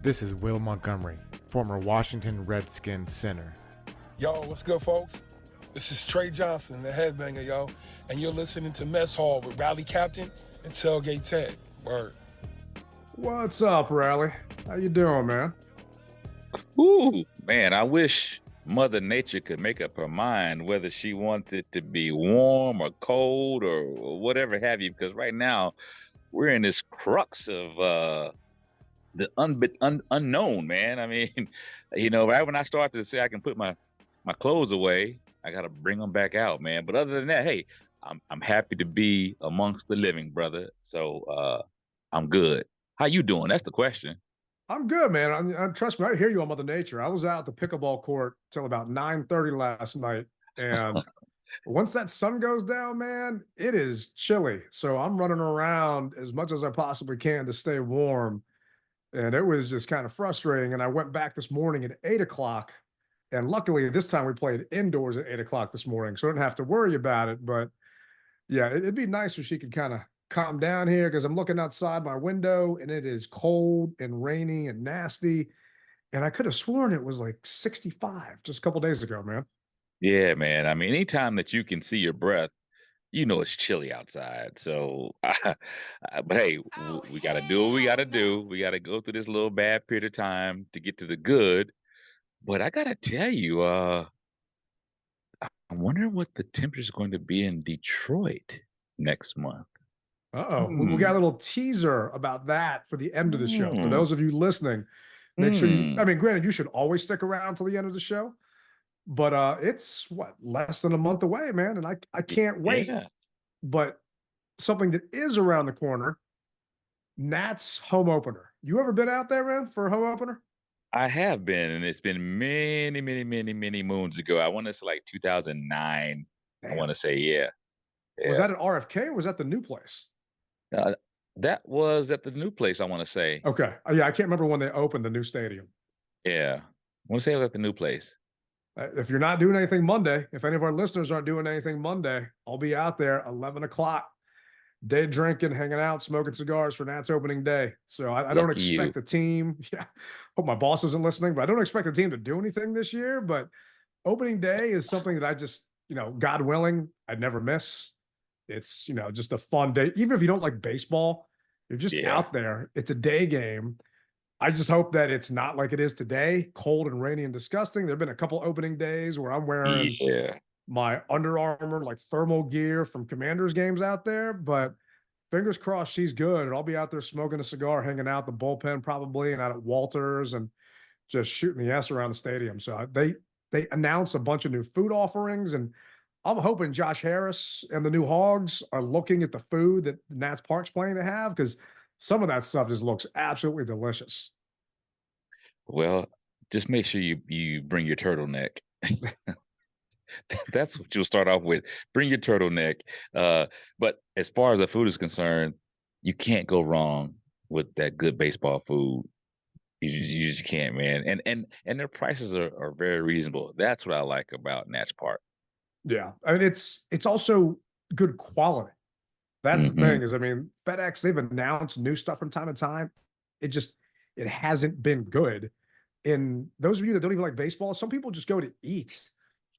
This is Will Montgomery, former Washington Redskins center. Yo, what's good, folks? This is Trey Johnson, the headbanger, yo, and you're listening to Mess Hall with Rally Captain and Tailgate Ted. Word. What's up, Riley? How you doing, man? Ooh, man, I wish Mother Nature could make up her mind whether she wants it to be warm or cold or whatever have you, because right now we're in this crux of the unknown, man. I mean, right when I start to say I can put my clothes away, I gotta bring them back out, man. But other than that, hey, I'm happy to be amongst the living, brother. So I'm good. How you doing? That's the question. I'm good, man. Trust me, I hear you on Mother Nature. I was out at the pickleball court till about 9:30 last night, and once that sun goes down, man, it is chilly. So I'm running around as much as I possibly can to stay warm, and it was just kind of frustrating. And I went back this morning at 8 o'clock, and luckily this time we played indoors at 8 o'clock this morning, so I didn't have to worry about it. But yeah, it'd be nice if she could kind of calm down here because I'm looking outside my window and it is cold and rainy and nasty. And I could have sworn it was like 65 just a couple days ago, man. Yeah, man. I mean, anytime that you can see your breath, it's chilly outside. So, but hey, we got to do what we got to do. We got to go through this little bad period of time to get to the good. But I got to tell you, I'm wondering what the temperature is going to be in Detroit next month. Uh-oh. We got a Hmm. little teaser about that for the end of the show. For Hmm. those of you listening, make sure I Hmm. mean, granted, you should always stick around till the end of the show, but it's what, less than a month away, man. And I can't wait. Yeah, But something that is around the corner, Nats home opener. You ever been out there, man, for a home opener? I have been, and it's been many, many, many, many moons ago. I want to say like 2009. I want Damn. to say, yeah, Was yeah. that at RFK or was that the new place? Uh, that was at the new place, I want to say. Okay. Yeah, I can't remember when they opened the new stadium. Yeah. I want to say it was at the new place. If you're not doing anything Monday, if any of our listeners aren't doing anything Monday, I'll be out there 11 o'clock, day drinking, hanging out, smoking cigars for Nats opening day. So I don't Lucky expect you. the team. Yeah. Hope my boss isn't listening, but I don't expect the team to do anything this year. But opening day is something that I just, God willing, I'd never miss. It's, just a fun day. Even if you don't like baseball, you're just Yeah. out there. It's a day game. I just hope that it's not like it is today, cold and rainy and disgusting. There have been a couple opening days where I'm wearing Yeah. my Under Armour like thermal gear from Commanders games out there, but fingers crossed she's good. And I'll be out there smoking a cigar, hanging out the bullpen probably, and out at Walters and just shooting the S around the stadium. So they announced a bunch of new food offerings, and I'm hoping Josh Harris and the new Hogs are looking at the food that Nats Park's planning to have because some of that stuff just looks absolutely delicious. Well, just make sure you bring your turtleneck. That's what you'll start off with. Bring your turtleneck. Uh, but as far as the food is concerned, you can't go wrong with that good baseball food. You just can't, man. And their prices are very reasonable. That's what I like about Natch Park. Yeah, I mean it's also good quality. That's the Hmm. thing is, I mean, FedEx they've announced new stuff from time to time. It just it hasn't been good. And those of you that don't even like baseball, some people just go to eat.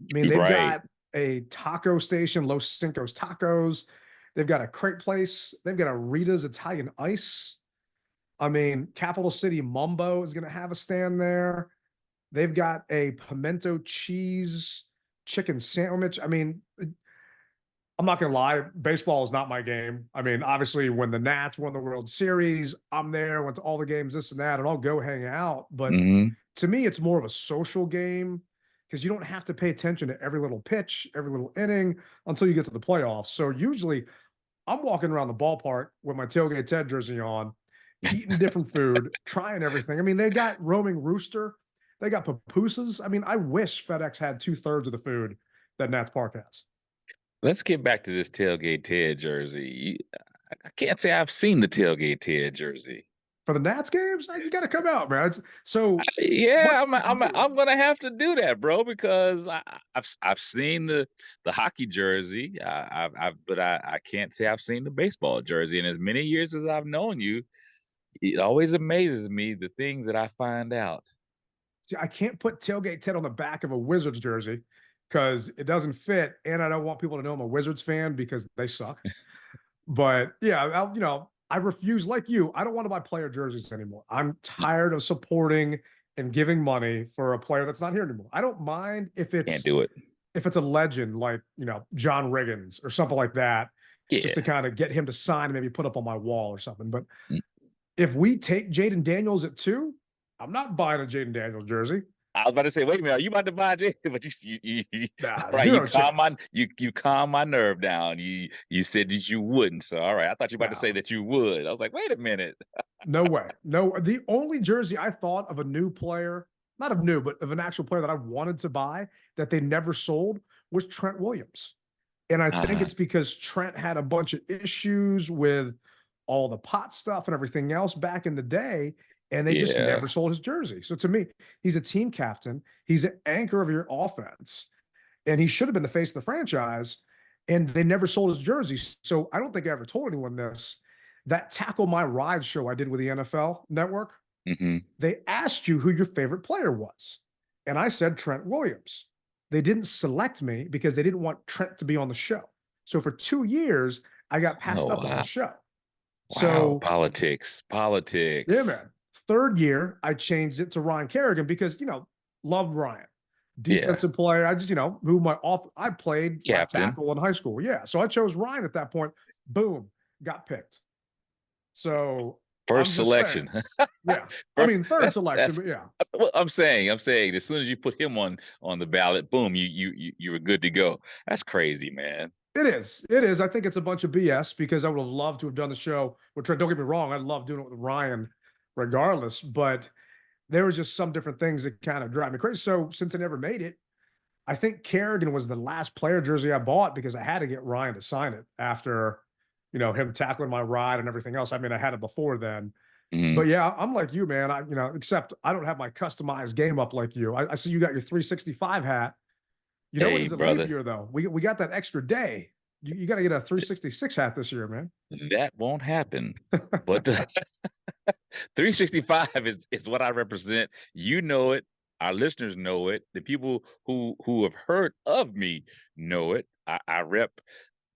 I mean, they've Right. got a taco station, Los Cinco's Tacos. They've got a crepe place. They've got a Rita's Italian Ice. I mean, Capital City Mumbo is going to have a stand there. They've got a pimento cheese chicken sandwich. I mean, I'm not gonna lie, baseball is not my game. I mean, obviously, when the Nats won the World Series, I'm there, went to all the games, this and that, and I'll go hang out. But Hmm. to me, it's more of a social game because you don't have to pay attention to every little pitch, every little inning until you get to the playoffs. So usually I'm walking around the ballpark with my tailgate Ted jersey on, eating different food, trying everything. I mean, they got roaming rooster, they got pupusas. I mean, I wish FedEx had two-thirds of the food that Nats Park has. Let's get back to this tailgate Ted jersey. I can't say I've seen the tailgate Ted jersey. For the Nats games, you got to come out, man. So Yeah, much I'm like I'm you, I'm gonna have to do that, bro, because I've seen the hockey jersey. But I can't say I've seen the baseball jersey. And as many years as I've known you, it always amazes me the things that I find out. See, I can't put Tailgate Ted on the back of a Wizards jersey because it doesn't fit, and I don't want people to know I'm a Wizards fan because they suck. But yeah, I refuse, like you. I don't want to buy player jerseys anymore. I'm tired of supporting and giving money for a player that's not here anymore. I don't mind Can't do it. if it's a legend like John Riggins or something like that, just to Yeah. kind of get him to sign and maybe put up on my wall or something. But Mm. if we take Jaden Daniels at 2, I'm not buying a Jaden Daniels jersey. I was about to say, wait a minute, are you about to buy Jay? But Nah, right, you zero calm my chance. you calm my nerve down. You said that you wouldn't. So all right, I thought you were about to say No, that you would. I was like, wait a minute. no way. No, the only jersey I thought of a new player, not of new, but of an actual player that I wanted to buy that they never sold was Trent Williams. And I think Uh, it's because Trent had a bunch of issues with all the pot stuff and everything else back in the day, and they just yeah. never sold his jersey. So to me, he's a team captain. He's an anchor of your offense, and he should have been the face of the franchise. And they never sold his jersey. So I don't think I ever told anyone this. That Tackle My Ride show I did with the NFL Network, Hmm. they asked you who your favorite player was. And I said Trent Williams. They didn't select me because they didn't want Trent to be on the show. So for 2 years, I got passed Oh up on the wow. show. Wow. So Politics. yeah, Politics. man. Third year, I changed it to Ryan Kerrigan because, loved Ryan. Yeah. Defensive player. I just, I played left Captain. tackle in high school. Yeah. So I chose Ryan at that point. Boom, got picked. So I'm First just saying. selection. Yeah. I mean, third selection, That's but yeah. well, I'm saying as soon as you put him on the ballot, boom, you were good to go. That's crazy, man. It is. It is. I think it's a bunch of BS because I would have loved to have done the show with Trent. Don't get me wrong. I love doing it with Ryan regardless, but there was just some different things that kind of drive me crazy. So since I never made it, I think Kerrigan was the last player jersey I bought because I had to get Ryan to sign it after, him tackling my ride and everything else. I mean, I had it before then. Hmm. But yeah, I'm like you, man. Except I don't have my customized game up like you. I see you got your 365 hat. You know what? Hey, Is it leap brother, year though? We got that extra day. You got to get a 366 hat this year, man. that won't happen. But 365 is what I represent. You know it. Our listeners know it. The people who have heard of me know it. I rep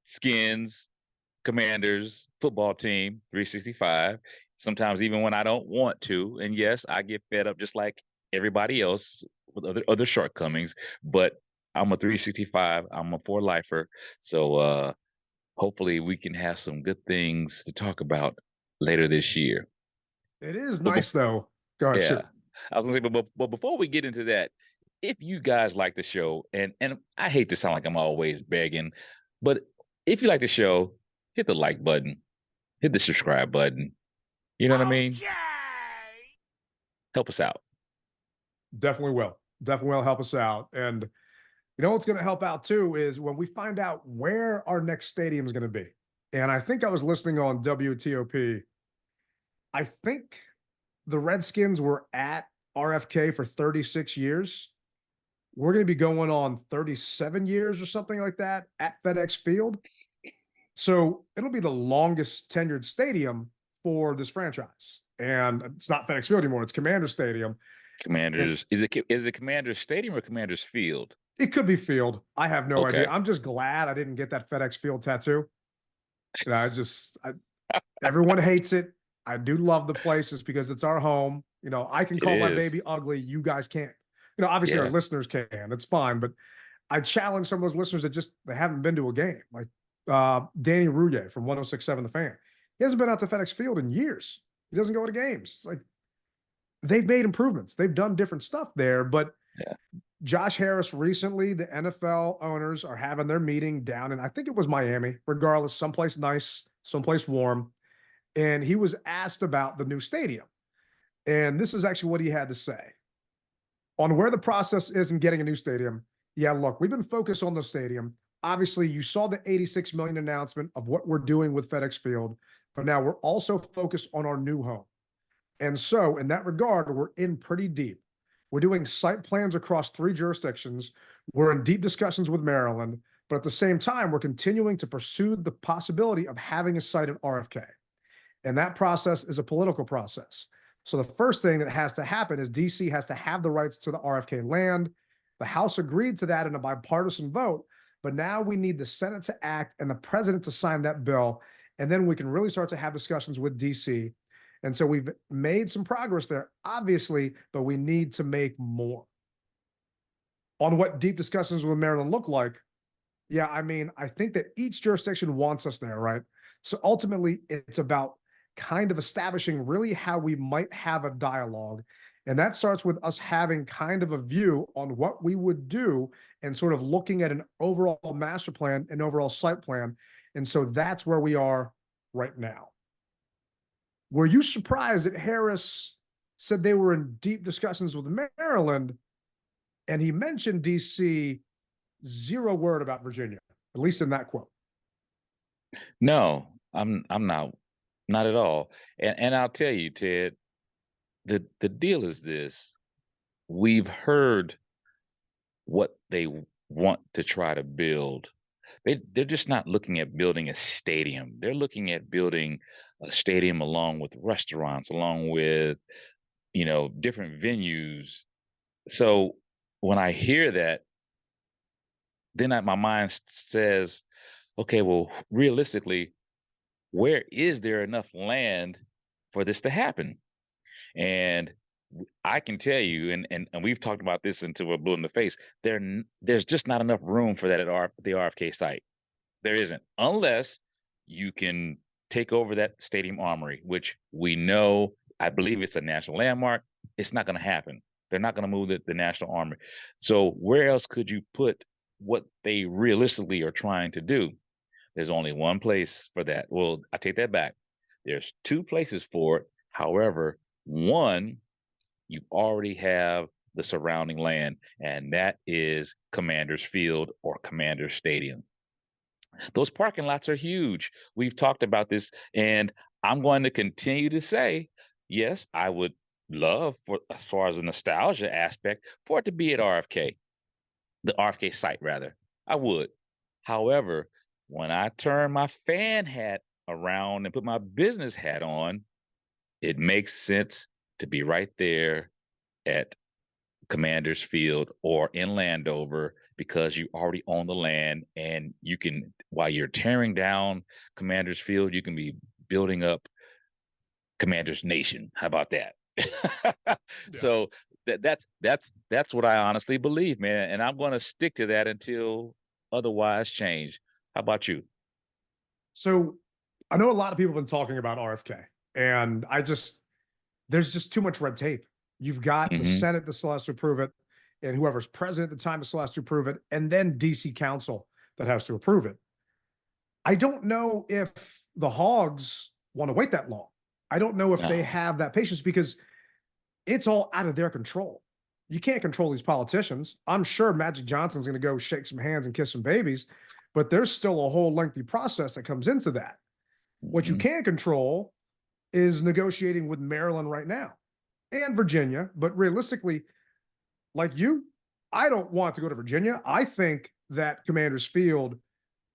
Skins, Commanders, football team, 365. Sometimes even when I don't want to. And yes, I get fed up just like everybody else with other shortcomings. But I'm a 365. I'm a for lifer. So hopefully we can have some good things to talk about later this year. It is But nice though. Go ahead, yeah, shoot. I was gonna say, but before we get into that, if you guys like the show, and I hate to sound like I'm always begging, but if you like the show, hit the like button, hit the subscribe button. You know what I mean? Help us out. Definitely will. Definitely will help us out. And what's going to help out too is when we find out where our next stadium is going to be. And I think I was listening on WTOP. I think the Redskins were at RFK for 36 years. We're going to be going on 37 years or something like that at FedEx Field. So it'll be the longest tenured stadium for this franchise. And it's not FedEx Field anymore, it's Commander Stadium. And Commanders, is it Commanders Stadium or Commanders Field? it could be Field. I have no idea. Okay. I'm just glad I didn't get that FedEx Field tattoo. Everyone hates it. I do love the place just because it's our home. I can It call my is. baby ugly. You guys can't. Obviously our Yeah. listeners can. It's fine. But I challenge some of those listeners that they haven't been to a game. Like Danny Rouillet from 1067 The Fan. He hasn't been out to FedEx Field in years. He doesn't go to games. It's like they've made improvements. They've done different stuff there. But Yeah. Josh Harris recently, the NFL owners are having their meeting down in, I think it was Miami, regardless, someplace nice, someplace warm. And he was asked about the new stadium. And this is actually what he had to say on where the process is in getting a new stadium. Yeah, look, we've been focused on the stadium. Obviously, you saw the 86 million announcement of what we're doing with FedEx Field, but now we're also focused on our new home. And so, in that regard, we're in pretty deep. We're doing site plans across 3 jurisdictions. We're in deep discussions with Maryland, but at the same time, we're continuing to pursue the possibility of having a site at RFK. And that process is a political process. So the first thing that has to happen is DC has to have the rights to the RFK land. The House agreed to that in a bipartisan vote, but now we need the Senate to act and the president to sign that bill. And then we can really start to have discussions with DC. And so we've made some progress there, obviously, but we need to make more. On what deep discussions with Maryland look like, yeah, I mean, I think that each jurisdiction wants us there, right? So ultimately, it's about kind of establishing really how we might have a dialogue. And that starts with us having kind of a view on what we would do and sort of looking at an overall master plan and overall site plan. And so that's where we are right now. Were you surprised that Harris said they were in deep discussions with Maryland and he mentioned DC, zero word about Virginia, at least in that quote? No, I'm not at all. And I'll tell you, Ted, the deal is this. We've heard what they want to try to build. They're just not looking at building a stadium. They're looking at building a stadium along with restaurants, along with, different venues. So when I hear that, then my mind says, okay, well, realistically, where is there enough land for this to happen? And I can tell you, and we've talked about this until we're blue in the face. There's just not enough room for that at the RFK site. There isn't, unless you can take over that stadium armory, which we know, I believe it's a national landmark. It's not going to happen. They're not going to move the national armory. So where else could you put what they realistically are trying to do? There's only one place for that. Well, I take that back. There's two places for it. However, one, you already have the surrounding land, and that is Commander's Field or Commander's Stadium. Those parking lots are huge. We've talked about this, and I'm going to continue to say, yes, I would love, for as far as the nostalgia aspect, for it to be at RFK, the RFK site rather. I would. However, when I turn my fan hat around and put my business hat on, it makes sense to be right there at Commander's Field or in Landover, because you already own the land, and you can, while you're tearing down Commander's Field, you can be building up Commander's Nation. How about that? Yeah. So that's what I honestly believe, man, and I'm going to stick to that until otherwise changed. How about you? So I know a lot of people have been talking about RFK, and there's just too much red tape. You've got the Hmm. Senate that still has to approve it, and whoever's president at the time still has to approve it, and then DC Council that has to approve it. I don't know if the Hogs want to wait that long. I don't know if they No. have that patience because it's all out of their control. You can't control these politicians. I'm sure Magic Johnson's going to go shake some hands and kiss some babies, but there's still a whole lengthy process that comes into that. What you Hmm. can control is negotiating with Maryland right now and Virginia. But realistically, like you, I don't want to go to Virginia. I think that Commander's Field,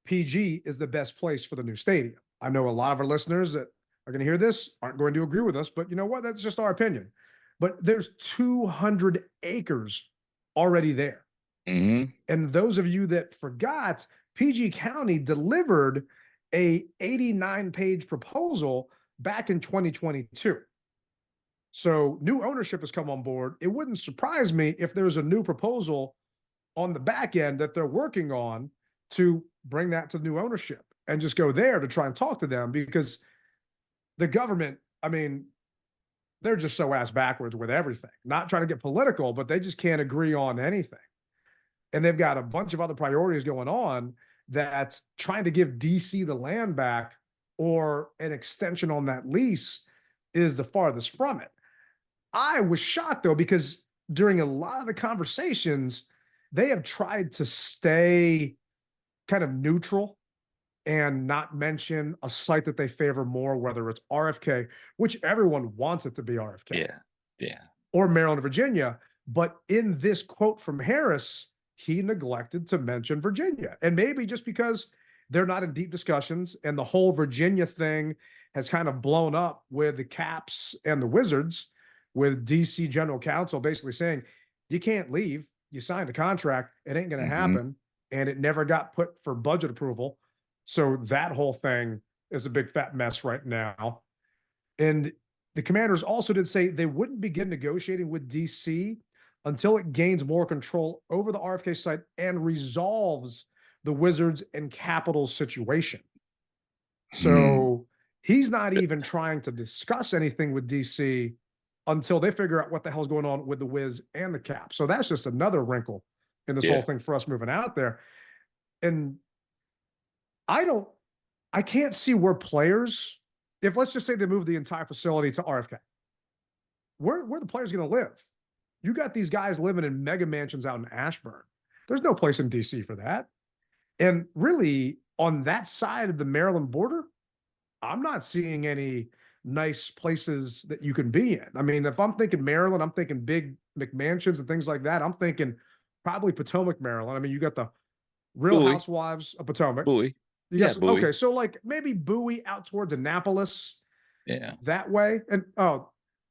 PG, is the best place for the new stadium. I know a lot of our listeners that are going to hear this aren't going to agree with us, but you know what? That's just our opinion. But there's 200 acres already there. Hmm. And those of you that forgot, PG County delivered a 89-page proposal back in 2022. So new ownership has come on board. It wouldn't surprise me if there's a new proposal on the back end that they're working on to bring that to new ownership and just go there to try and talk to them, because the government, I mean, they're just so ass backwards with everything. Not trying to get political, but they just can't agree on anything. And they've got a bunch of other priorities going on that trying to give DC the land back or an extension on that lease is the farthest from it. I was shocked though, because during a lot of the conversations, they have tried to stay kind of neutral and not mention a site that they favor more, whether it's RFK, which everyone wants it to be RFK, Yeah. Yeah. or Maryland, Virginia. But in this quote from Harris, he neglected to mention Virginia. And maybe just because they're not in deep discussions. And the whole Virginia thing has kind of blown up with the Caps and the Wizards, with DC general counsel basically saying, you can't leave. You signed a contract. It ain't going to Hmm. happen. And it never got put for budget approval. So that whole thing is a big fat mess right now. And the Commanders also did say they wouldn't begin negotiating with DC until it gains more control over the RFK site and resolves the Wizards and Capitals situation. So he's not even trying to discuss anything with DC until they figure out what the hell's going on with the Wiz and the Cap. So that's just another wrinkle in this whole thing for us moving out there. And I can't see where players, if let's just say they move the entire facility to RFK, where the players going to live? You got these guys living in mega mansions out in Ashburn. There's no place in DC for that. And really, on that side of the Maryland border, I'm not seeing any nice places that you can be in. I mean, if I'm thinking Maryland, I'm thinking big McMansions and things like that. I'm thinking probably Potomac, Maryland. I mean, you got the Real Bowie. Housewives of Potomac. Bowie. You got Bowie. okay, so like maybe Bowie out towards Annapolis. Yeah. That way. And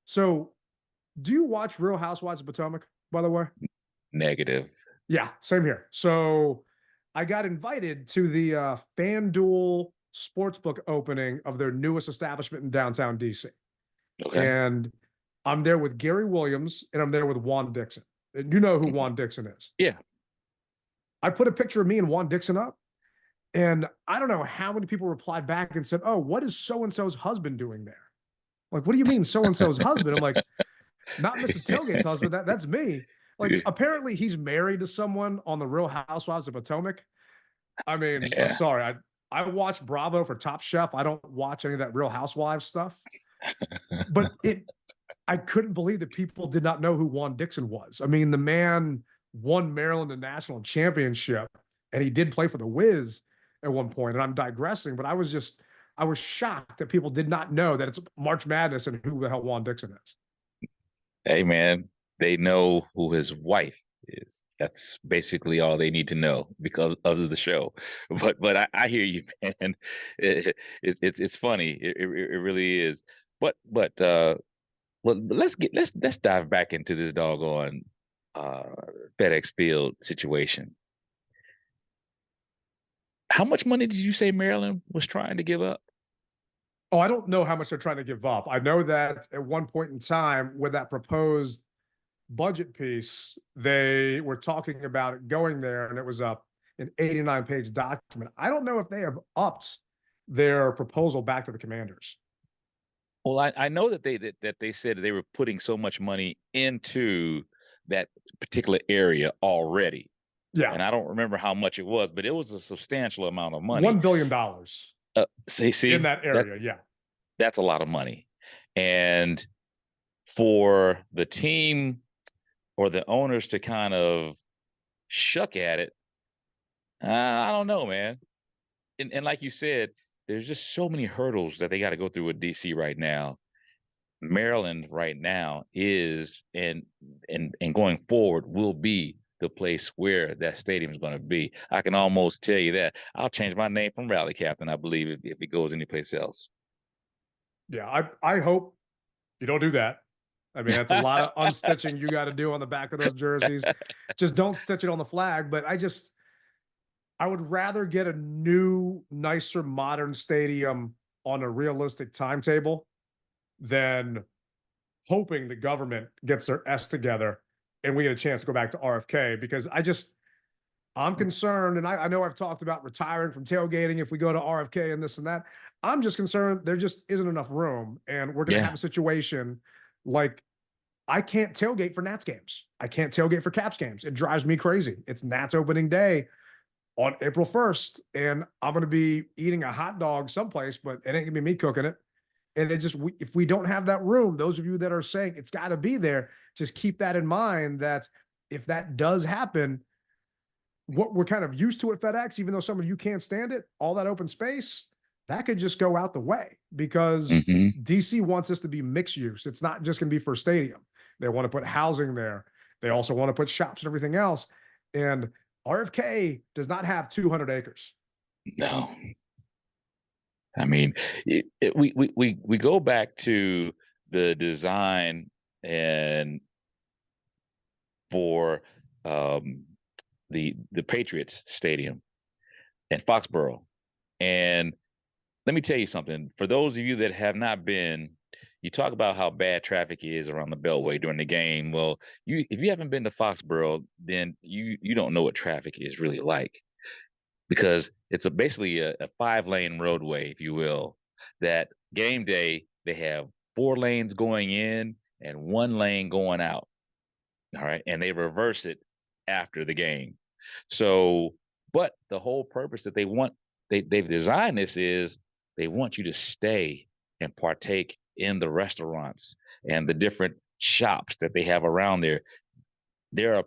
so do you watch Real Housewives of Potomac, by the way? Negative. Yeah, same here. So I got invited to the FanDuel Sportsbook opening of their newest establishment in downtown DC. Okay. And I'm there with Gary Williams and I'm there with Juan Dixon. And you know who Juan Dixon is. Yeah. I put a picture of me and Juan Dixon up. And I don't know how many people replied back and said, oh, what is so-and-so's husband doing there? Like, what do you mean so-and-so's husband? I'm like, not Mr. Tailgate's husband. That's me. Like, apparently he's married to someone on the Real Housewives of Potomac. I mean, I'm sorry. I watch Bravo for Top Chef. I don't watch any of that Real Housewives stuff. But I couldn't believe that people did not know who Juan Dixon was. I mean, the man won Maryland a national championship, and he did play for the Wiz at one point. And I'm digressing, but I was shocked that people did not know that it's March Madness and who the hell Juan Dixon is. Hey, man, they know who his wife is. That's basically all they need to know because of the show. But I hear you, man. It's funny. It really is. But let's dive back into this doggone FedEx Field situation. How much money did you say Maryland was trying to give up? Oh, I don't know how much they're trying to give up. I know that at one point in time with that proposed budget piece, they were talking about it going there, and it was an 89-page document. I don't know if they have upped their proposal back to the Commanders. Well, I know that they said they were putting so much money into that particular area already. Yeah. And I don't remember how much it was, but it was a substantial amount of money. $1 billion. See, in that area, yeah. That's a lot of money. And for the team or the owners to kind of shuck at it, I don't know, man. And like you said, there's just so many hurdles that they got to go through with DC right now. Maryland right now is and going forward will be the place where that stadium is going to be. I can almost tell you that. I'll change my name from Rally Captain, I believe, if it goes anyplace else. Yeah, I hope you don't do that. I mean, that's a lot of unstitching you got to do on the back of those jerseys. Just don't stitch it on the flag. But I would rather get a new, nicer, modern stadium on a realistic timetable than hoping the government gets their S together and we get a chance to go back to RFK, because I'm concerned, and I know I've talked about retiring from tailgating if we go to RFK and this and that. I'm just concerned there just isn't enough room, and we're going to have a situation like I can't tailgate for Nats games. I can't tailgate for Caps games. It drives me crazy. It's Nats opening day on April 1st, and I'm going to be eating a hot dog someplace, but it ain't going to be me cooking it. And if we don't have that room, those of you that are saying it's got to be there, just keep that in mind, that if that does happen, what we're kind of used to at FedEx, even though some of you can't stand it, all that open space, that could just go out the way, because DC wants this to be mixed use. It's not just going to be for a stadium. They want to put housing there. They also want to put shops and everything else. And RFK does not have 200 acres. No, I mean, we go back to the design and for um, the Patriots Stadium and Foxborough. And let me tell you something. For those of you that have not been, you talk about how bad traffic is around the Beltway during the game. Well, you if you haven't been to Foxborough, then you don't know what traffic is really like because it's basically a 5-lane roadway, if you will. That game day they have 4 lanes going in and 1 lane going out. All right. And they reverse it after the game. So, but the whole purpose that they've designed this is they want you to stay and partake in the restaurants and the different shops that they have around there. There are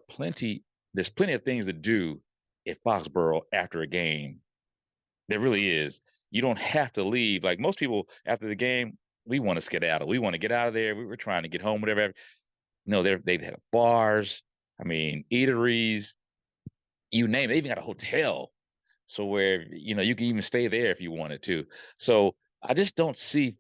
there's plenty of things to do at Foxborough after a game. There really is. You don't have to leave. Like most people after the game, we want to skedaddle. We want to get out of there. We were trying to get home, whatever. No, they have bars. I mean, eateries, you name it. They even got a hotel, so where you can even stay there if you wanted to. So I just don't see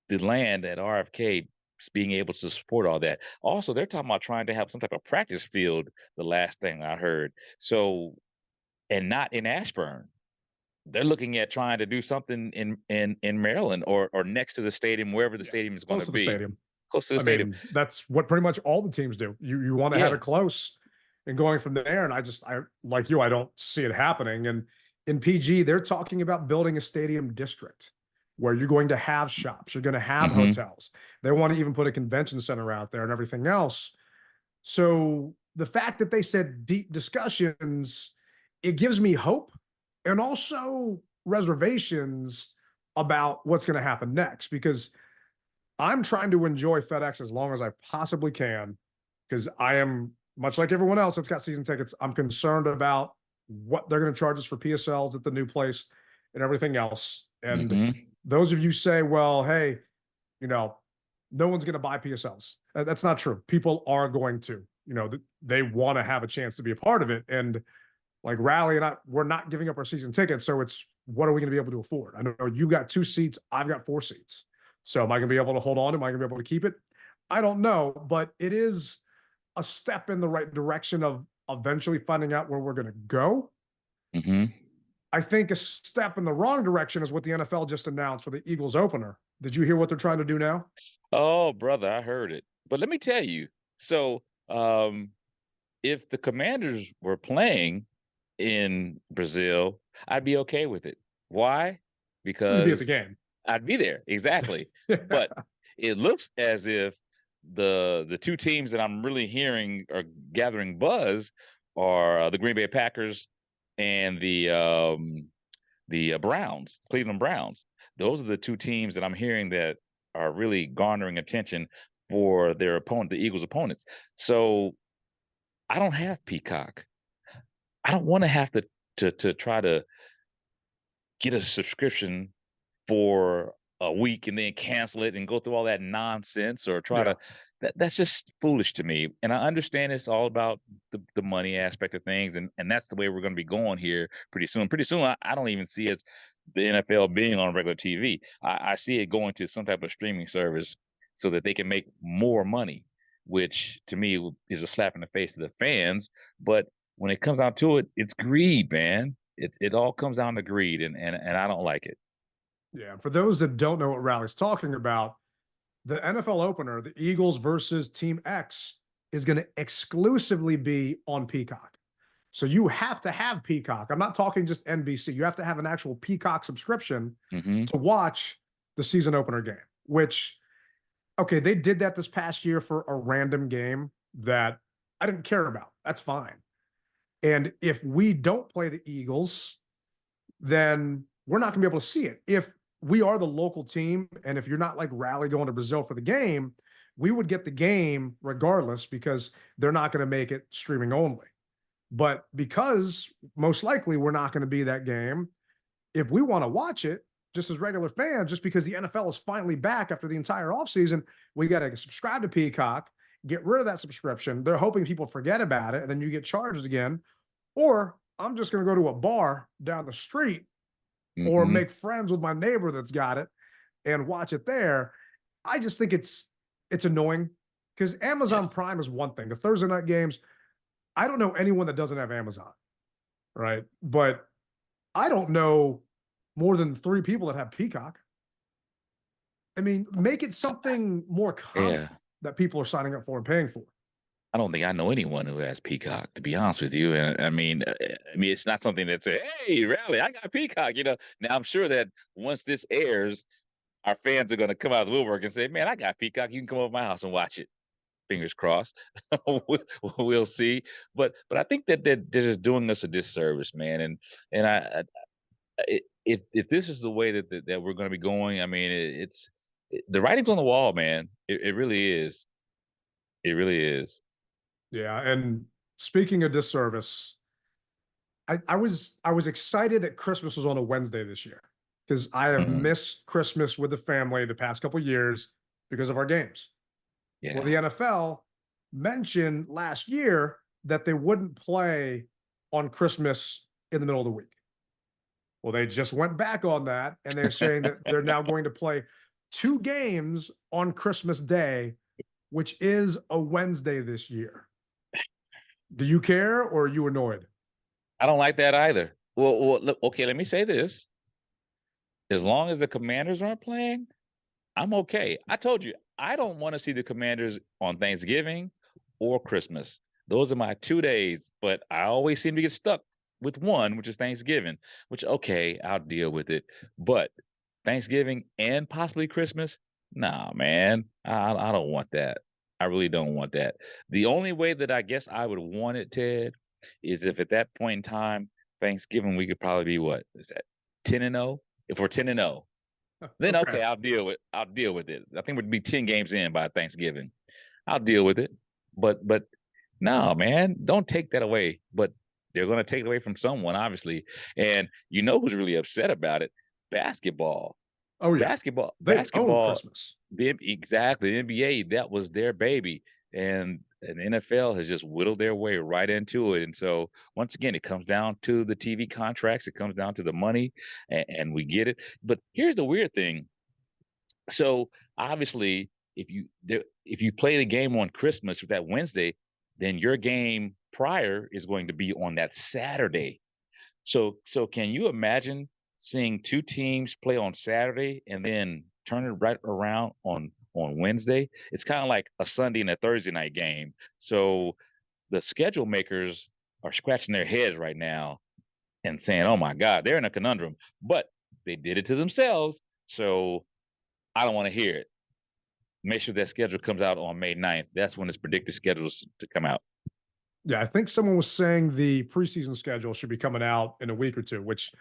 the land at RFK being able to support all that. Also, they're talking about trying to have some type of practice field. The last thing I heard. So, and not in Ashburn. They're looking at trying to do something in Maryland or next to the stadium, wherever the Yeah, stadium is going close to to the be. stadium. Close to the I stadium. mean, that's what pretty much all the teams do. You want to have Yeah. it close and going from there. And I like you, I don't see it happening. And in PG, they're talking about building a stadium district where you're going to have shops, you're going to have Hmm. hotels. They want to even put a convention center out there and everything else. So the fact that they said deep discussions, it gives me hope and also reservations about what's going to happen next because I'm trying to enjoy FedEx as long as I possibly can because I am much like everyone else that's got season tickets. I'm concerned about what they're going to charge us for PSLs at the new place and everything else. And Hmm. those of you say, well, hey, you know, no one's going to buy PSLs. That's not true. People are going to, they want to have a chance to be a part of it. And like Rally and we're not giving up our season tickets. So it's what are we going to be able to afford? I know you've got 2 seats. I've got 4 seats. So am I going to be able to hold on? Am I going to be able to keep it? I don't know, but it is a step in the right direction of eventually finding out where we're going to go. Hmm. I think a step in the wrong direction is what the NFL just announced for the Eagles opener. Did you hear what they're trying to do now? Oh, brother, I heard it. But let me tell you. So, if the Commanders were playing in Brazil, I'd be okay with it. Why? You'd be at the Because game. I'd be there. Exactly. But it looks as if the two teams that I'm really hearing are gathering buzz are the Green Bay Packers and the Browns, Cleveland Browns. Those are the two teams that I'm hearing that are really garnering attention for their opponent, the Eagles' opponents. So I don't have Peacock. I don't want to have to try to get a subscription for a week and then cancel it and go through all that nonsense or try Yeah. to that's just foolish to me. And I understand it's all about the money aspect of things and that's the way we're going to be going here pretty soon. Pretty soon I don't even see as the NFL being on regular TV. I see it going to some type of streaming service so that they can make more money, which to me is a slap in the face to the fans. But when it comes down to it, it's greed, man. It all comes down to greed and I don't like it. Yeah. For those that don't know what Rally's talking about, the NFL opener, the Eagles versus Team X, is going to exclusively be on Peacock. So you have to have Peacock. I'm not talking just NBC. You have to have an actual Peacock subscription Hmm. to watch the season opener game, which, okay, they did that this past year for a random game that I didn't care about. That's fine. And if we don't play the Eagles, then we're not going to be able to see it. If we are the local team, and if you're not like Rally going to Brazil for the game, we would get the game regardless because they're not going to make it streaming only. But because most likely we're not going to be that game, if we want to watch it just as regular fans, just because the NFL is finally back after the entire offseason, we got to subscribe to Peacock, get rid of that subscription. They're hoping people forget about it, and then you get charged again. Or I'm just going to go to a bar down the street or Mm-hmm. make friends with my neighbor that's got it and watch it there. I just think it's annoying because Yeah. Amazon Prime is one thing. The Thursday night games, I don't know anyone that doesn't have Amazon, right? But I don't know more than 3 people that have Peacock. I mean, make it something more common Yeah. that people are signing up for and paying for. I don't think I know anyone who has Peacock, to be honest with you. And I mean, it's not something that say, "Hey, Rally, I got Peacock." Now I'm sure that once this airs, our fans are going to come out of the woodwork and say, "Man, I got Peacock. You can come over to my house and watch it." Fingers crossed. We'll see. But I think that they're just doing us a disservice, man. And if this is the way that we're going to be going, I mean, the writing's on the wall, man. It really is. It really is. Yeah, and speaking of disservice, I was excited that Christmas was on a Wednesday this year because I have Mhm. missed Christmas with the family the past couple years because of our games. Well, Yeah. the NFL mentioned last year that they wouldn't play on Christmas in the middle of the week. Well, they just went back on that and they're saying that they're now going to play 2 games on Christmas Day, which is a Wednesday this year. Do you care or are you annoyed? I don't like that either. Well, look, okay, let me say this. As long as the Commanders aren't playing, I'm okay. I told you, I don't want to see the Commanders on Thanksgiving or Christmas. Those are my 2 days, but I always seem to get stuck with one, which is Thanksgiving, which, okay, I'll deal with it. But Thanksgiving and possibly Christmas, nah, man, I don't want that. I really don't want that. The only way that I guess I would want it, Ted, is if at that point in time, Thanksgiving, we could probably be what is that, 10-0? If we're 10-0, then Okay. okay, I'll deal with it. I think we'd be 10 games in by Thanksgiving. I'll deal with it. But no, man, don't take that away. But they're gonna take it away from someone, obviously. And you know who's really upset about it? Basketball. Oh yeah. Basketball, They own basketball, Christmas. exactly. The NBA, that was their baby. And the NFL has just whittled their way right into it. And so once again, it comes down to the TV contracts, it comes down to the money, and we get it. But here's the weird thing. So obviously, if you play the game on Christmas or that Wednesday, then your game prior is going to be on that Saturday. So can you imagine seeing 2 teams play on Saturday and then turn it right around on Wednesday? It's kind of like a Sunday and a Thursday night game. So the schedule makers are scratching their heads right now and saying, "Oh my God, they're in a conundrum." But they did it to themselves, so I don't want to hear it. Make sure that schedule comes out on May 9th. That's when it's predicted schedules to come out. Yeah, I think someone was saying the preseason schedule should be coming out in a week or 2, which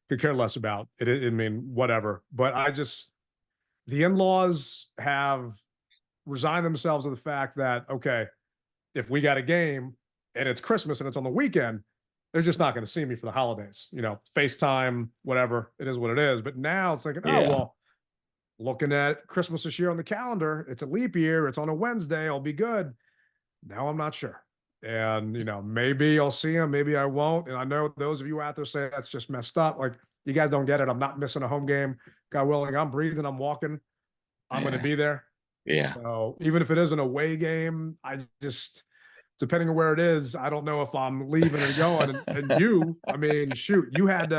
could care less about. I mean, whatever. But the in-laws have resigned themselves to the fact that, okay, if we got a game and it's Christmas and it's on the weekend, they're just not going to see me for the holidays. FaceTime, whatever. It is what it is. But now it's thinking, oh, Yeah. well, looking at Christmas this year on the calendar, it's a leap year. It's on a Wednesday. I'll be good. Now I'm not sure. And, maybe I'll see him, maybe I won't. And I know those of you out there say that's just messed up. Like, you guys don't get it. I'm not missing a home game. God willing, I'm breathing, I'm walking. I'm going to Yeah. be there. Yeah. So even if it is an away game, depending on where it is, I don't know if I'm leaving or going. And I mean, shoot, you had,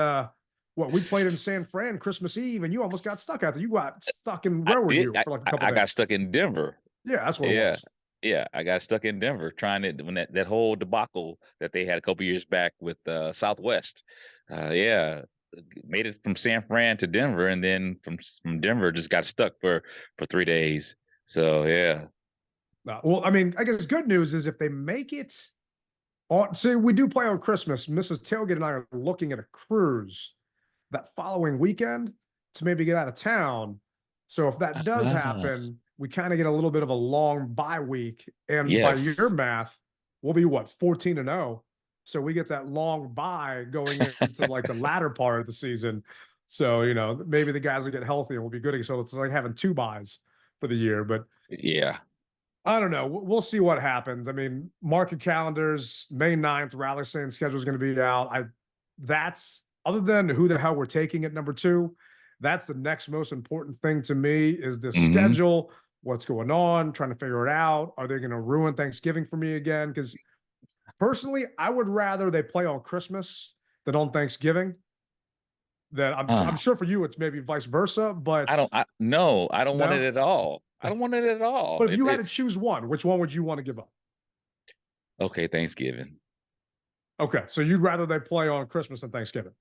we played in San Fran Christmas Eve and you almost got stuck out there. You got stuck in, I where were did. you for like a couple I got days? stuck in Denver. Yeah, that's what it Yeah. was. Yeah. I got stuck in Denver trying to, when that whole debacle that they had a couple years back with Southwest. Yeah. Made it from San Fran to Denver, and then from Denver just got stuck for 3 days. So yeah. Well, I mean, I guess good news is if they make it on, see, we do play on Christmas. Mrs. Tailgate and I are looking at a cruise that following weekend to maybe get out of town. So if that does Ah, happen, we kind of get a little bit of a long bye week. And by your yes. math, we'll be what, 14-0. So we get that long bye going into like the latter part of the season. So, maybe the guys will get healthy and we'll be good. So it's like having 2 buys for the year. But Yeah. I don't know. We'll see what happens. I mean, mark your calendars. May 9th, Rally saying schedule is going to be out. That's other than who the hell we're taking at number 2, that's the next most important thing to me is the Hmm. schedule, what's going on, trying to figure it out. Are they going to ruin Thanksgiving for me again? Because personally, I would rather they play on Christmas than on Thanksgiving. That I'm Uh, sure for you it's maybe vice versa, but no, I don't want it no. at all. I don't want it at all. But if you had to choose one, which one would you want to give up? Okay, Thanksgiving. Okay, so you'd rather they play on Christmas than Thanksgiving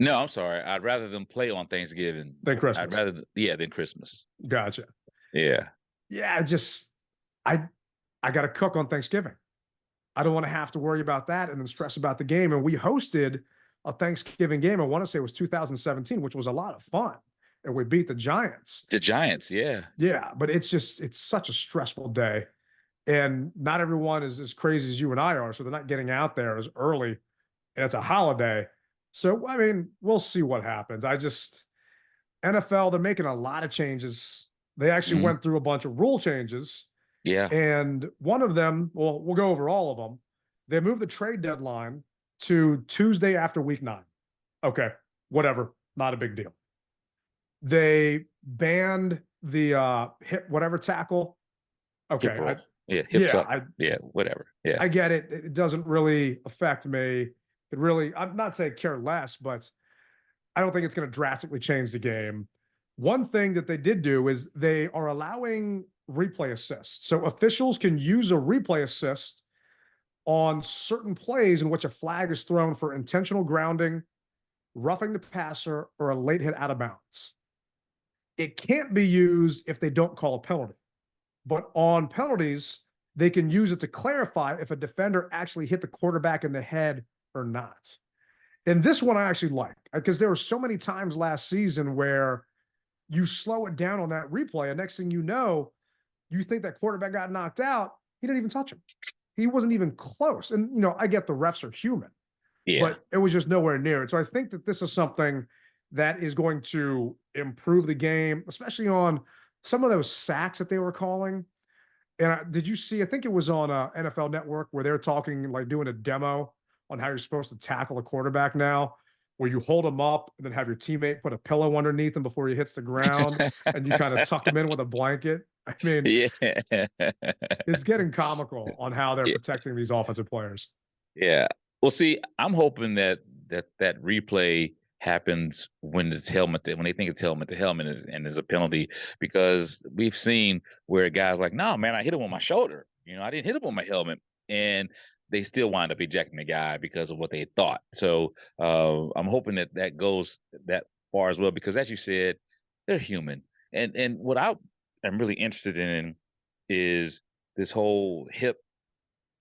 No, I'm sorry. I'd rather them play on Thanksgiving. than I'd Christmas. rather, yeah, than Christmas. Gotcha. Yeah. Yeah, I I got to cook on Thanksgiving. I don't want to have to worry about that and then stress about the game. And we hosted a Thanksgiving game. I want to say it was 2017, which was a lot of fun, and we beat the Giants. The Giants, yeah. Yeah, but it's such a stressful day, and not everyone is as crazy as you and I are, so they're not getting out there as early, and it's a holiday. So I mean, we'll see what happens. I just NFL, they're making a lot of changes. They actually Hmm. went through a bunch of rule changes, Yeah. and one of them, well, we'll go over all of them. They moved the trade deadline to Tuesday after week 9. Okay, whatever, not a big deal. They banned the hip whatever tackle. Hip Okay, roll. Yeah, hip yeah, tuck. Yeah, whatever. Yeah. I get it. It doesn't really affect me. It really, I'm not saying care less, but I don't think it's going to drastically change the game. One thing that they did do is they are allowing replay assists. So officials can use a replay assist on certain plays in which a flag is thrown for intentional grounding, roughing the passer, or a late hit out of bounds. It can't be used if they don't call a penalty. But on penalties, they can use it to clarify if a defender actually hit the quarterback in the head or not. And this one I actually like because there were so many times last season where you slow it down on that replay, and next thing you know, you think that quarterback got knocked out. He didn't even touch him. He wasn't even close. And I get the refs are human, Yeah. but it was just nowhere near it. So I think that this is something that is going to improve the game, especially on some of those sacks that they were calling. And did you see? I think it was on NFL Network where they're talking like doing a demo on how you're supposed to tackle a quarterback now, where you hold him up and then have your teammate put a pillow underneath him before he hits the ground, and you kind of tuck him in with a blanket. I mean, Yeah. it's getting comical on how they're Yeah. protecting these offensive players. Yeah. Well, see, I'm hoping that replay happens when it's helmet when they think it's helmet to helmet and there's a penalty because we've seen where guys like, no, man, I hit him on my shoulder. I didn't hit him on my helmet, and they still wind up ejecting the guy because of what they thought. So I'm hoping that goes that far as well because, as you said, they're human. And what I am really interested in is this whole hip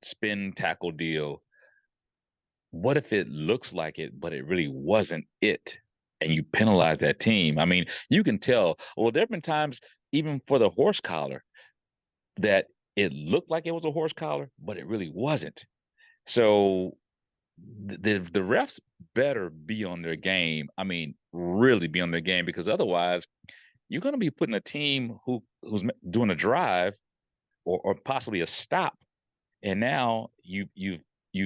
spin tackle deal. What if it looks like it, but it really wasn't it? And you penalize that team. I mean, you can tell. Well, there have been times, even for the horse collar, that it looked like it was a horse collar, but it really wasn't. So the refs better be on their game. I mean, really be on their game because otherwise, you're going to be putting a team who's doing a drive or possibly a stop, and now you've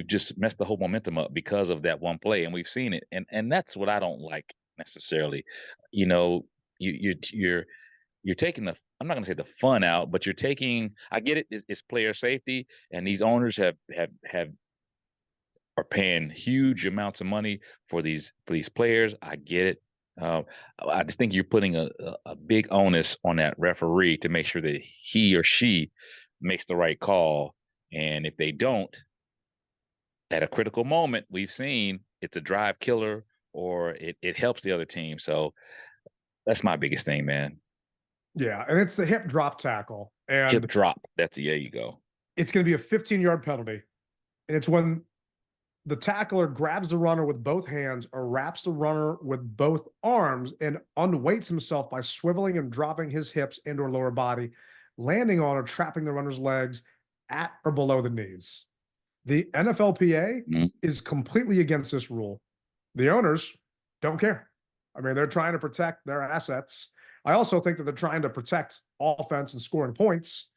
just messed the whole momentum up because of that one play, and we've seen it, and that's what I don't like necessarily. You know, you're taking the I'm not going to say the fun out, but you're taking. I get it. It's player safety, and these owners have are paying huge amounts of money for these players. I get it. Uh, I just think you're putting a big onus on that referee to make sure that he or she makes the right call, and if they don't, at a critical moment, we've seen it's a drive killer or it helps the other team. So that's my biggest thing, man. Yeah, and it's the hip drop tackle, Hip and drop. There you go. it's going to be a 15-yard penalty, and it's when the tackler grabs the runner with both hands or wraps the runner with both arms and unweights himself by swiveling and dropping his hips and or lower body, landing on or trapping the runner's legs at or below the knees. The NFLPA Mhm. is completely against this rule. The owners don't care. I mean, they're trying to protect their assets. I also think that they're trying to protect offense and scoring points.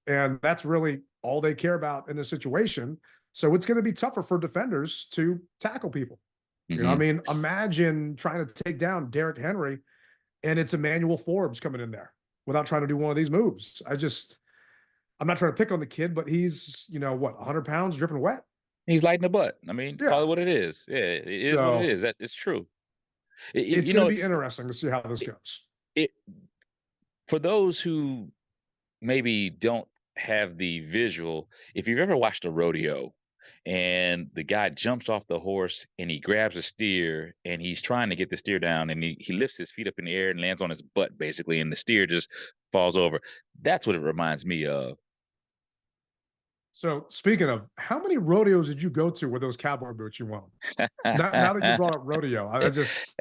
And that's really all they care about in this situation. So it's going to be tougher for defenders to tackle people. You know, I mean, imagine trying to take down Derrick Henry and it's Emmanuel Forbes coming in there without trying to do one of these moves. I'm not trying to pick on the kid, but he's, you know, what, 100 pounds dripping wet? He's light in the butt. I mean, call Yeah. it what it is. Yeah, it is what it So is. That it's true. it's You going to know, be interesting to see how this goes. it for those who maybe don't have the visual, if you've ever watched a rodeo and the guy jumps off the horse and he grabs a steer and he's trying to get the steer down and he lifts his feet up in the air and lands on his butt basically and the steer just falls over. That's what it reminds me of. So speaking of, how many rodeos did you go to with those cowboy boots you won? Now that you brought up rodeo, I just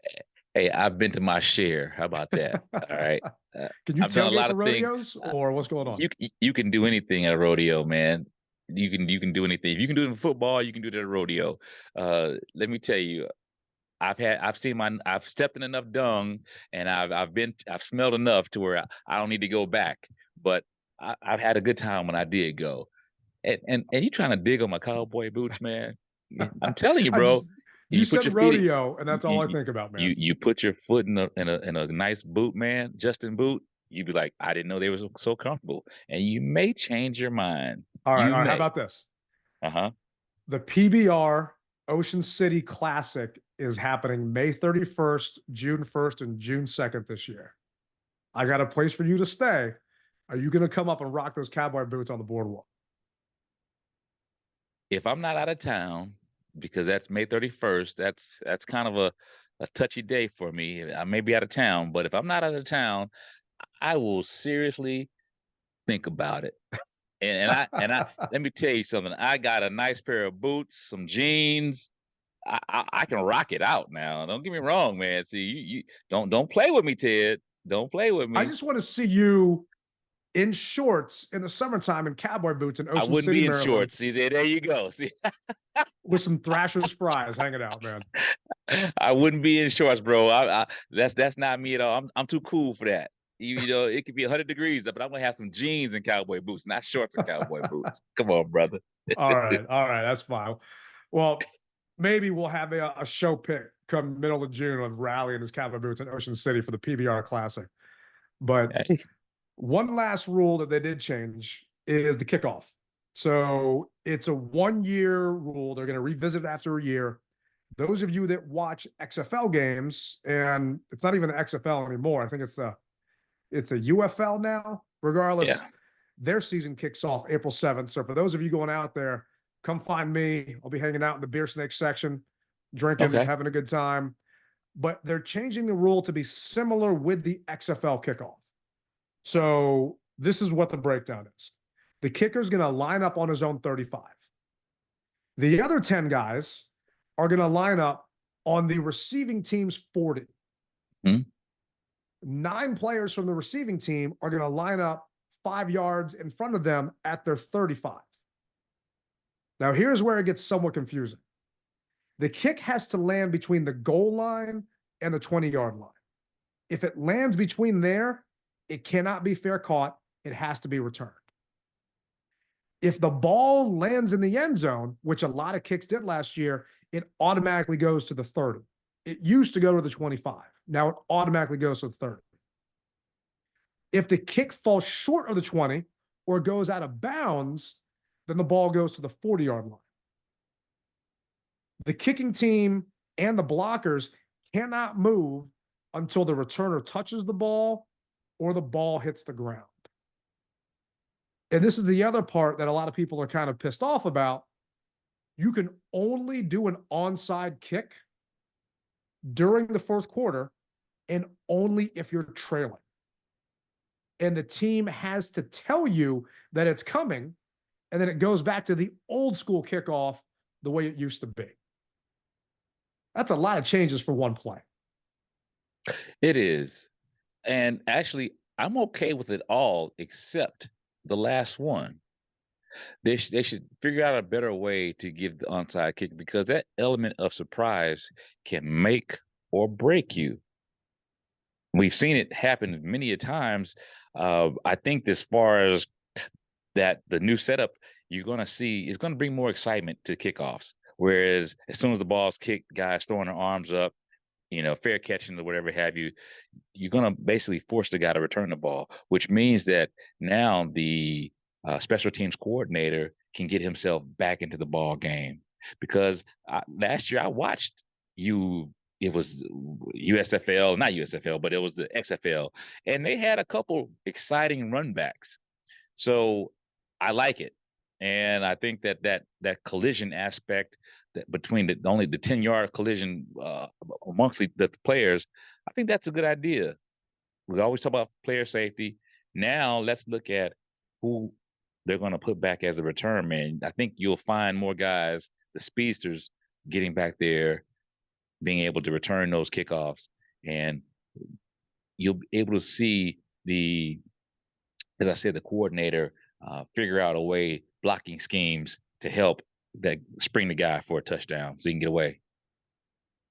Hey, I've been to my share. How about that? All right. can you I've done a tailgate lot for of things. rodeos or what's going on? You can do anything at a rodeo, man. You can do anything. If you can do it in football, you can do it at a rodeo. Let me tell you, I've stepped in enough dung and I've smelled enough to where I don't need to go back. But I've had a good time when I did go. And you trying to dig on my cowboy boots, man? I'm telling you, I bro. just you You put your said feet. rodeo, and that's all I You think about, man. you put your foot in a nice boot, man, Justin boot. You'd be like, I didn't know they were so comfortable, and you may change your mind. All right, You all right. How may. about this? Uh-huh. The PBR Ocean City Classic is happening May 31st, June 1st, and June 2nd this year. I got a place for you to stay. Are you going to come up and rock those cowboy boots on the boardwalk? If I'm not out of town, because that's May 31st, that's kind of a touchy day for me. I may be out of town, but if I'm not out of town, I will seriously think about it. And I let me tell you something. I got a nice pair of boots, some jeans. I can rock it out now. Don't get me wrong, man. See, you don't play with me, Ted. Don't play with I me. just want to see you in shorts in the summertime in cowboy boots in I Ocean wouldn't City, be in Maryland, shorts. See, there you go. See, with some Thrasher's fries hanging out, man. I wouldn't be in shorts, bro. That's not me at all. I'm too cool for that. You know, it could be 100 degrees, but I'm gonna have some jeans and cowboy boots, not shorts and cowboy boots. Come on, brother. All right, that's fine. Well, maybe we'll have a show pick come middle of June of Rally and his cowboy boots in Ocean City for the PBR Classic. But Hey, one last rule that they did change is the kickoff. So it's a 1 year rule. They're going to revisit it after a year. Those of you that watch XFL games, and it's not even the XFL anymore. I think it's a UFL now. Regardless, yeah. their season kicks off April 7th. So for those of you going out there, come find me. I'll be hanging out in the beer snake section, drinking, Okay. having a good time. But they're changing the rule to be similar with the XFL kickoff. So this is what the breakdown is. The kicker's going to line up on his own 35. The other 10 guys are going to line up on the receiving team's 40. Hmm? 9 players from the receiving team are going to line up 5 yards in front of them at their 35. Now, here's where it gets somewhat confusing. The kick has to land between the goal line and the 20-yard line. If it lands between there, it cannot be fair caught. It has to be returned. If the ball lands in the end zone, which a lot of kicks did last year, it automatically goes to the 30. It used to go to the 25. Now it automatically goes to the 30. If the kick falls short of the 20 or goes out of bounds, then the ball goes to the 40-yard line. The kicking team and the blockers cannot move until the returner touches the ball or the ball hits the ground. And this is the other part that a lot of people are kind of pissed off about. You can only do an onside kick during the fourth quarter and only if you're trailing. And the team has to tell you that it's coming, and then it goes back to the old school kickoff the way it used to be. That's a lot of changes for one play. It is. And actually, I'm okay with it all except the last one. They should figure out a better way to give the onside kick because that element of surprise can make or break you. We've seen it happen many a times. I think as far as that, the new setup you're going to see is going to bring more excitement to kickoffs. Whereas as soon as the ball's kicked, guys throwing their arms up, fair catching or whatever have you, you're going to basically force the guy to return the ball, which means that now the special teams coordinator can get himself back into the ball game. Because last year I watched it was USFL, not USFL, but it was the XFL, and they had a couple exciting run backs. So I like it. And I think that collision aspect that between the 10-yard collision amongst the players, I think that's a good idea. We always talk about player safety. Now let's look at who they're going to put back as a return man. I think you'll find more guys, the speedsters, getting back there, being able to return those kickoffs, and you'll be able to see as I said, the coordinator figure out a way, blocking schemes to help that spring the guy for a touchdown so he can get away.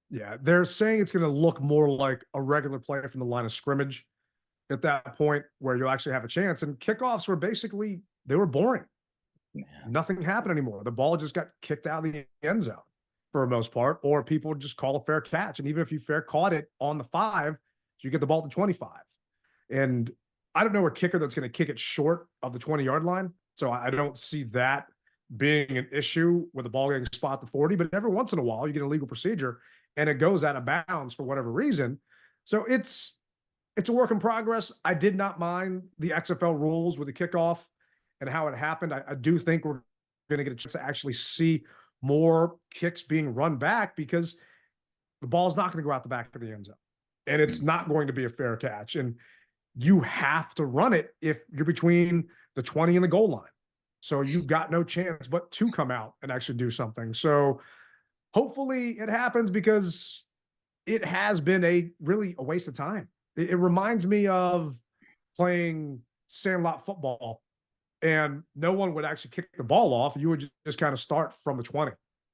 Yeah, they're saying it's going to look more like a regular play from the line of scrimmage at that point where you'll actually have a chance. And kickoffs were basically, they were boring. Yeah. Nothing happened anymore. The ball just got kicked out of the end zone for the most part, or people would just call a fair catch. And even if you fair caught it on the 5, you get the ball to 25. And I don't know a kicker that's going to kick it short of the 20-yard line. So I don't see that being an issue with the ball getting spot to 40. But every once in a while, you get a legal procedure and it goes out of bounds for whatever reason. So it's a work in progress. I did not mind the XFL rules with the kickoff and how it happened. I do think we're going to get a chance to actually see more kicks being run back because the ball's not going to go out the back of the end zone. And it's not going to be a fair catch. And you have to run it if you're between the 20 and the goal line. So you've got no chance but to come out and actually do something. So hopefully it happens because it has been really a waste of time. It reminds me of playing sandlot football and no one would actually kick the ball off. You would just kind of start from the 20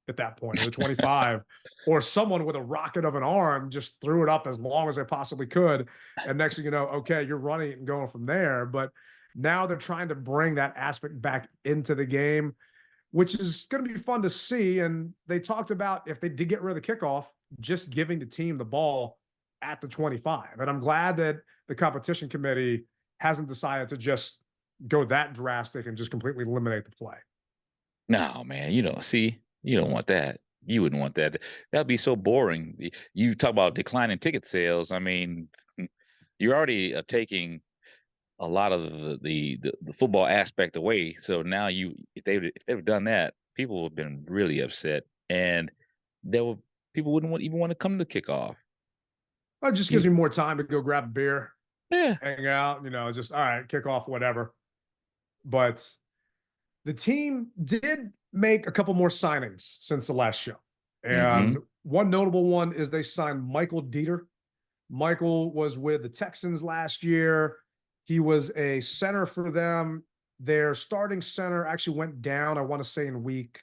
at that point, or the 25, or someone with a rocket of an arm just threw it up as long as they possibly could. And next thing you know, okay, you're running it and going from there. But now they're trying to bring that aspect back into the game, which is going to be fun to see. And they talked about, if they did get rid of the kickoff, just giving the team the ball at the 25. And I'm glad that the competition committee hasn't decided to just go that drastic and just completely eliminate the play. No, man, you don't want that. You wouldn't want that. That'd be so boring. You talk about declining ticket sales. I mean, you're already taking a lot of the football aspect away. So now if they've done that, people would have been really upset, and people wouldn't even want to come to kickoff. It just gives me more time to go grab a beer, Yeah. hang out, just all right, kick off, whatever. But the team did make a couple more signings since the last show. And one notable one is they signed Michael Dieter. Michael was with the Texans last year. He was a center for them. Their starting center actually went down, I want to say, in week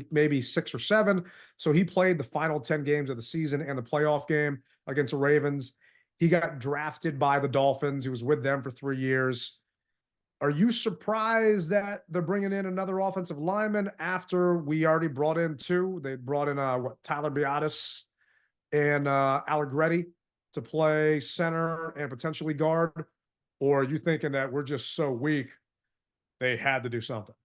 maybe 6 or 7. So he played the final 10 games of the season and the playoff game against the Ravens. He got drafted by the Dolphins. He was with them for 3 years. Are you surprised that they're bringing in another offensive lineman after we already brought in 2? They brought in Tyler Biadasz and Allegretti to play center and potentially guard? Or are you thinking that we're just so weak they had to do something?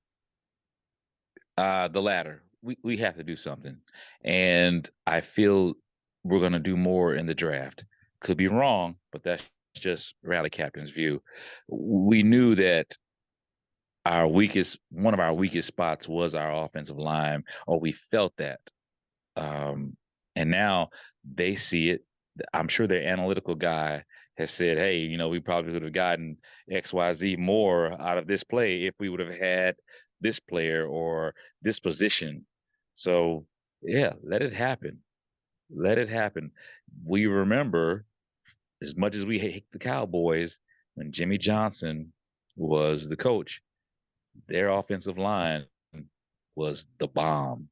The latter. We have to do something, and I feel we're going to do more in the draft. Could be wrong, but that's just Rally Captain's view. We knew that one of our weakest spots was our offensive line, or we felt that. And now they see it. I'm sure their analytical guy has said, hey, we probably would have gotten XYZ more out of this play if we would have had this player or this position. So, yeah, let it happen. Let it happen. We remember, as much as we hate the Cowboys, when Jimmy Johnson was the coach, their offensive line was the bomb.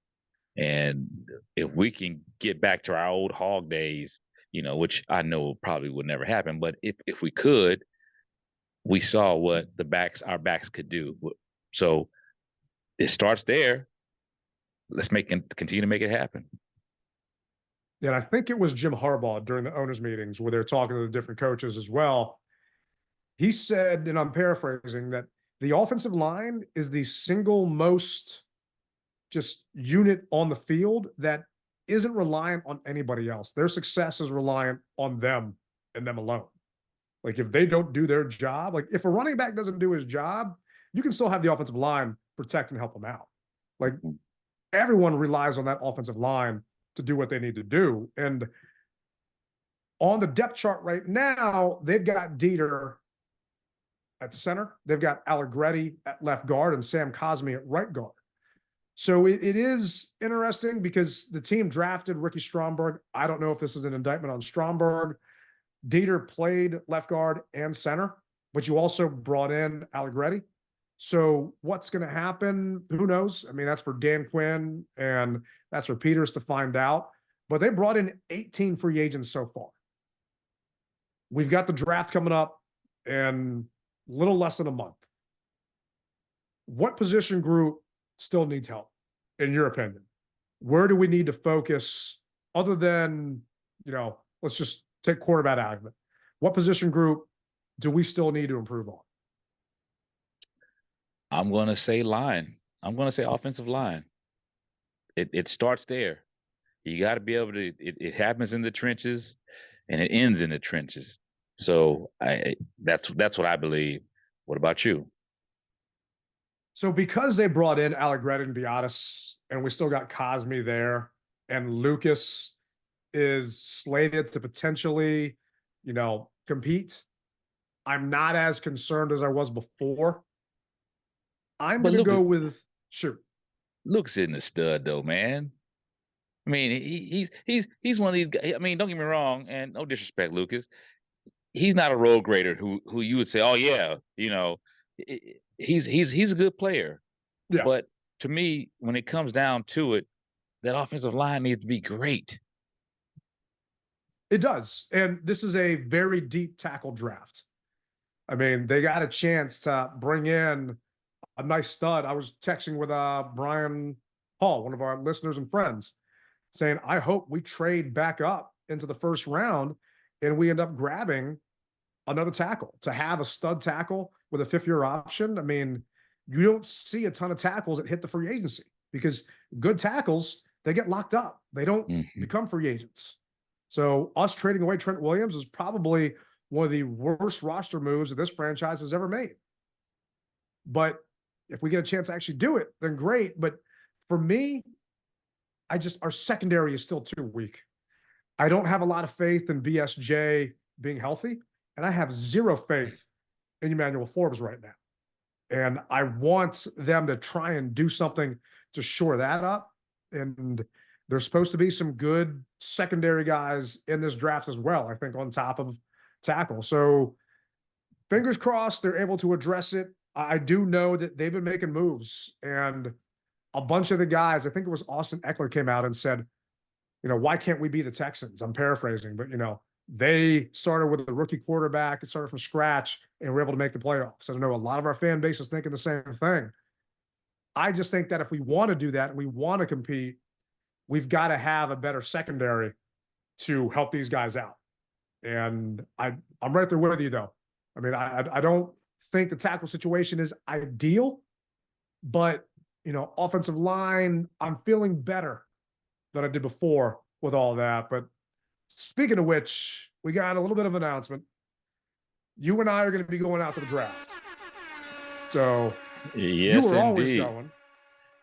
And if we can get back to our old hog days, which I know probably would never happen, but if we could, we saw what our backs could do. So it starts there. let's continue to make it happen. And I think it was Jim Harbaugh during the owners' meetings where they're talking to the different coaches as well. He said, and I'm paraphrasing, that the offensive line is the single most just unit on the field that isn't reliant on anybody else. Their success is reliant on them and them alone. Like if they don't do their job, like if a running back doesn't do his job, you can still have the offensive line protect and help them out. Like everyone relies on that offensive line to do what they need to do. And on the depth chart right now, they've got Dieter at center. They've got Allegretti at left guard and Sam Cosmi at right guard. So it is interesting because the team drafted Ricky Stromberg. I don't know if this is an indictment on Stromberg. Dieter played left guard and center, but you also brought in Allegretti. So what's going to happen? Who knows? I mean, that's for Dan Quinn and that's for Peters to find out. But they brought in 18 free agents so far. We've got the draft coming up in a little less than a month. What position group still needs help, in your opinion? Where do we need to focus other than, let's just take quarterback out of it. What position group do we still need to improve on? I'm going to say line. I'm going to say offensive line. It starts there. You got to be able to, it happens in the trenches and it ends in the trenches. So that's what I believe. What about you? So because they brought in Allegretti and Biotis, and we still got Cosmi there, and Lucas is slated to potentially, compete, I'm not as concerned as I was before. I'm going to go with shoot. Lucas isn't a stud though, man. I mean, he's one of these guys. I mean, don't get me wrong, and no disrespect, Lucas. He's not a road grader who you would say, oh yeah, he's a good player. Yeah. But to me, when it comes down to it, that offensive line needs to be great. It does. And this is a very deep tackle draft. I mean, they got a chance to bring in a nice stud. I was texting with Brian Hall, one of our listeners and friends, saying, I hope we trade back up into the first round and we end up grabbing another tackle to have a stud tackle with a fifth-year option. I mean, you don't see a ton of tackles that hit the free agency because good tackles, they get locked up. They don't become free agents. So us trading away Trent Williams is probably one of the worst roster moves that this franchise has ever made. But if we get a chance to actually do it, then great. But for me, our secondary is still too weak. I don't have a lot of faith in BSJ being healthy, and I have zero faith in Emmanuel Forbes right now. And I want them to try and do something to shore that up. And there's supposed to be some good secondary guys in this draft as well, I think, on top of tackle. So fingers crossed they're able to address it. I do know that they've been making moves, and a bunch of the guys, I think it was Austin Eckler, came out and said, why can't we be the Texans? I'm paraphrasing, but they started with a rookie quarterback. It started from scratch and were able to make the playoffs. I know a lot of our fan base is thinking the same thing. I just think that if we want to do that and we want to compete, we've got to have a better secondary to help these guys out. And I'm right there with you, though. I mean, I don't think the tackle situation is ideal, but, offensive line, I'm feeling better than I did before with all that. But speaking of which, we got a little bit of an announcement. You and I are going to be going out to the draft. So yes, you were indeed. always going.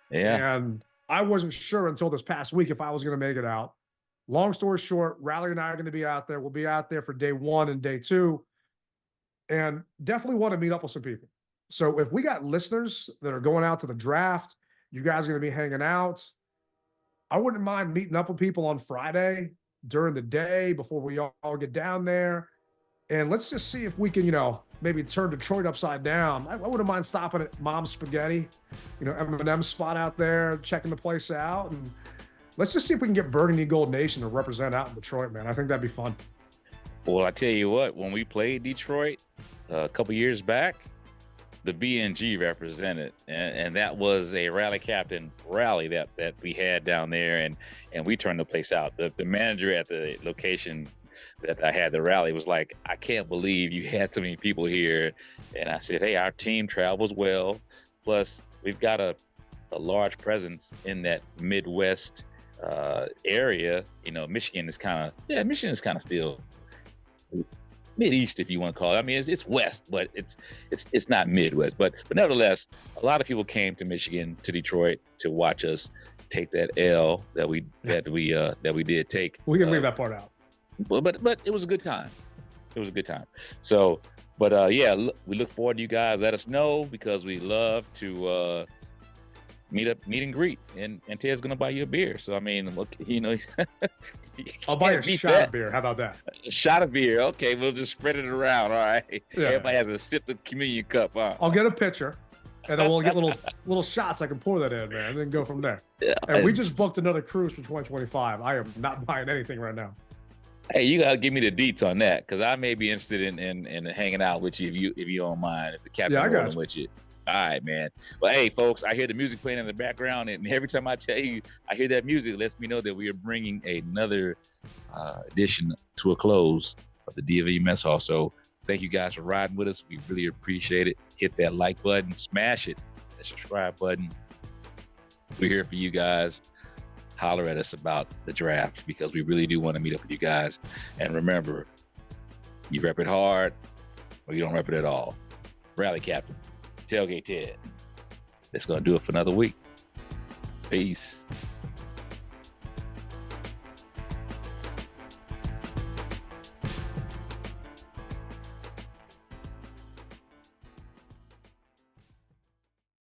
Yeah. And I wasn't sure until this past week if I was going to make it out. Long story short, Riley and I are going to be out there. We'll be out there for day 1 and day 2. And definitely want to meet up with some people. So if we got listeners that are going out to the draft, you guys are going to be hanging out, I wouldn't mind meeting up with people on Friday during the day before we all get down there. And let's just see if we can, maybe turn Detroit upside down. I wouldn't mind stopping at Mom's Spaghetti, M&M spot out there, checking the place out. And let's just see if we can get Burgundy Gold Nation to represent out in Detroit, man. I think that'd be fun. Well, I tell you what, when we played Detroit a couple years back, the BNG represented, and that was a rally captain rally that we had down there, and we turned the place out. The manager at the location that I had the rally was like, I can't believe you had so many people here. And I said, hey, our team travels well, plus we've got a large presence in that Midwest area. You know, Michigan is kind of still Mid-East, if you want to call it. I mean, it's West, but it's not Midwest. But nevertheless, a lot of people came to Michigan, to Detroit, to watch us take that L that we did take. We can leave that part out. But it was a good time. It was a good time. So, but yeah, we look forward to you guys. Let us know, because we love to meet and greet. And Ted's gonna buy you a beer. So I mean, look, you know. I'll buy a shot of beer. How about that? A shot of beer. Okay, we'll just spread it around. All right. Yeah. Everybody has a sip of communion cup. Huh? I'll get a pitcher, and then we'll get little shots I can pour that in, man, and then go from there. Yeah. And we just booked another cruise for 2025. I am not buying anything right now. Hey, you gotta give me the deets on that, because I may be interested in hanging out with you if you don't mind. If the captain rolling with you. All right, man. Well, hey, folks, I hear the music playing in the background, and every time I tell you I hear that music, it lets me know that we are bringing another edition to a close of the DMV Mess Hall. So thank you guys for riding with us. We really appreciate it. Hit that like button, smash it, that subscribe button. We're here for you guys. Holler at us about the draft, because we really do want to meet up with you guys. And remember, you rep it hard or you don't rep it at all. Rally Captain, Tailgate Ted. That's going to do it for another week. Peace.